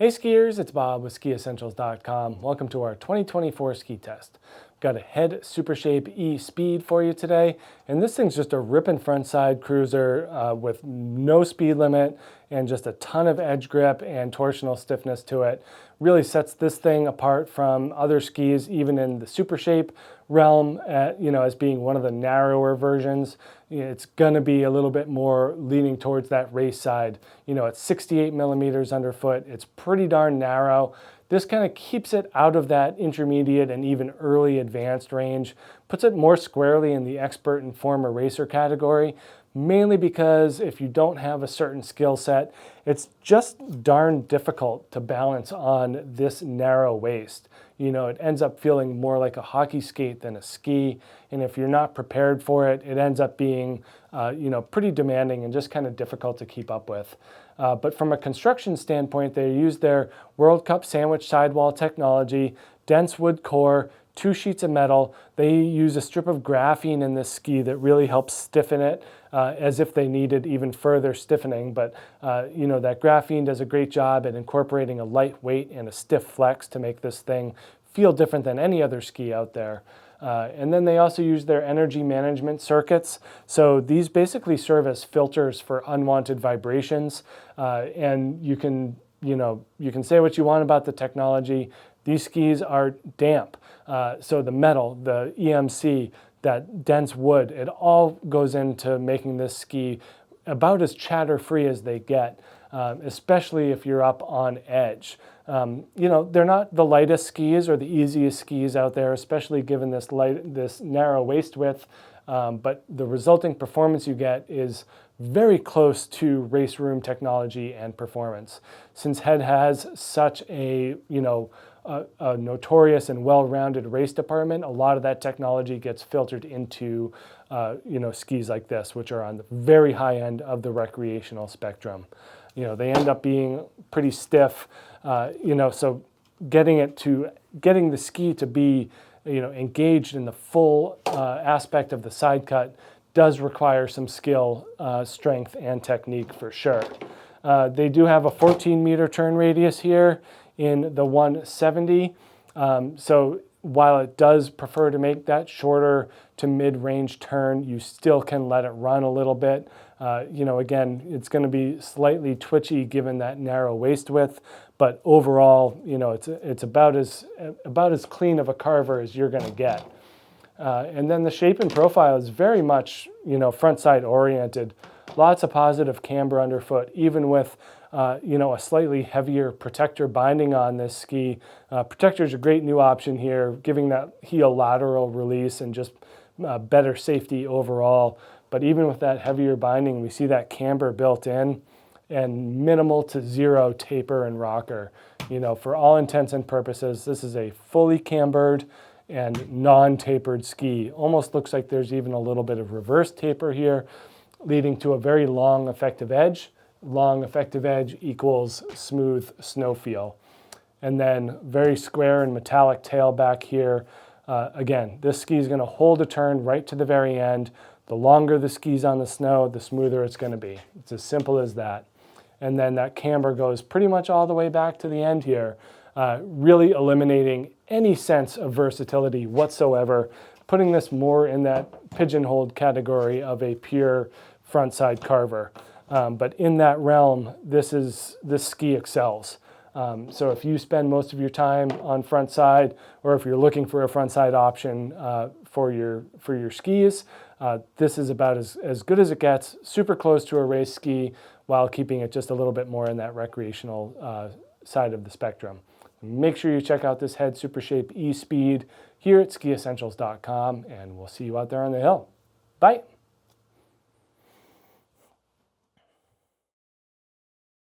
Hey skiers, it's Bob with SkiEssentials.com. Welcome to our 2024 ski test. Got a Head Supershape E Speed for you today, and this thing's just a ripping front side cruiser with no speed limit and just a ton of edge grip and torsional stiffness to it. Really sets this thing apart from other skis, even in the Supershape realm, as being one of the narrower versions. It's going to be a little bit more leaning towards that race side. It's 68 millimeters underfoot. It's pretty darn narrow. This kind of keeps it out of that intermediate and even early advanced range, puts it more squarely in the expert and former racer category, mainly because if you don't have a certain skill set, it's just darn difficult to balance on this narrow waist. It ends up feeling more like a hockey skate than a ski, and if you're not prepared for it, it ends up being pretty demanding and just kind of difficult to keep up with. But from a construction standpoint, they use their World Cup sandwich sidewall technology, dense wood core, 2 sheets of metal. They use a strip of graphene in this ski that really helps stiffen it, as if they needed even further stiffening. But that graphene does a great job at incorporating a light weight and a stiff flex to make this thing feel different than any other ski out there. And then they also use their energy management circuits. So these basically serve as filters for unwanted vibrations. And you can say what you want about the technology. These skis are damp. So the metal, the EMC, that dense wood, it all goes into making this ski about as chatter-free as they get, especially if you're up on edge. They're not the lightest skis or the easiest skis out there, especially given this narrow waist width, but the resulting performance you get is very close to race room technology and performance. Since Head has such a notorious and well-rounded race department, a lot of that technology gets filtered into skis like this, which are on the very high end of the recreational spectrum. They end up being pretty stiff, so getting the ski to be engaged in the full aspect of the side cut does require some skill, strength, and technique for sure. They do have a 14-meter turn radius here in the 170. So while it does prefer to make that shorter to mid-range turn, you still can let it run a little bit. Again, it's going to be slightly twitchy given that narrow waist width, but overall, it's about as clean of a carver as you're going to get. And then the shape and profile is very much, front side oriented. Lots of positive camber underfoot, even with a slightly heavier protector binding on this ski. Protector is a great new option here, giving that heel lateral release and just better safety overall. But even with that heavier binding, we see that camber built in and minimal to zero taper and rocker. For all intents and purposes, this is a fully cambered and non-tapered ski. Almost looks like there's even a little bit of reverse taper here, leading to a very long effective edge. Long effective edge equals smooth snow feel. And then very square and metallic tail back here. Again, this ski is going to hold a turn right to the very end. The longer the ski's on the snow, the smoother it's going to be. It's as simple as that. And then that camber goes pretty much all the way back to the end here, really eliminating any sense of versatility whatsoever, putting this more in that pigeonholed category of a pure frontside carver. But in that realm, this ski excels. So if you spend most of your time on front side, or if you're looking for a front side option for your skis, this is about as good as it gets, super close to a race ski while keeping it just a little bit more in that recreational side of the spectrum. Make sure you check out this Head Supershape E Speed here at SkiEssentials.com, and we'll see you out there on the hill. Bye.